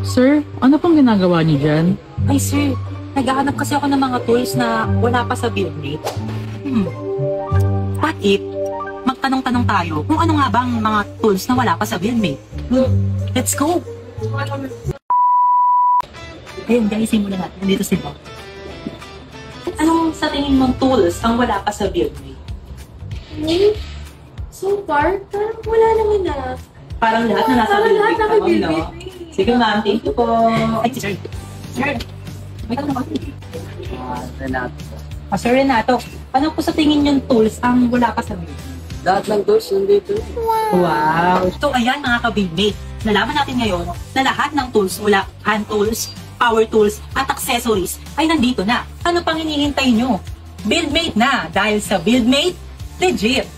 Sir, ano pong ginagawa niyo dyan? Ay sir, naghahanap kasi ako ng mga tools na wala pa sa buildmate. What if, magtanong-tanong tayo kung ano nga bang mga tools na wala pa sa buildmate? Let's go! Ayun guys, simulan natin. Nandito sila. Anong sa tingin mong tools ang wala pa sa buildmate? So far, parang wala naman na. Parang lahat na nasa Parang lahat buildmate pa, ma'am, no? naka-buildmate. Sige ma'am, thank you po. Ay, si sir. Sir, may tanong ako. Renato. Sir Renato, ano po sa tingin yung tools ang wala pa sa buildmate? Lahat ng doors nandito. Wow! So ayan mga ka-buildmate, nalaman natin ngayon na lahat ng tools mula hand tools, power tools, at accessories ay nandito na. Ano pang hinihintay nyo? Buildmate na! Dahil sa Buildmate, legit!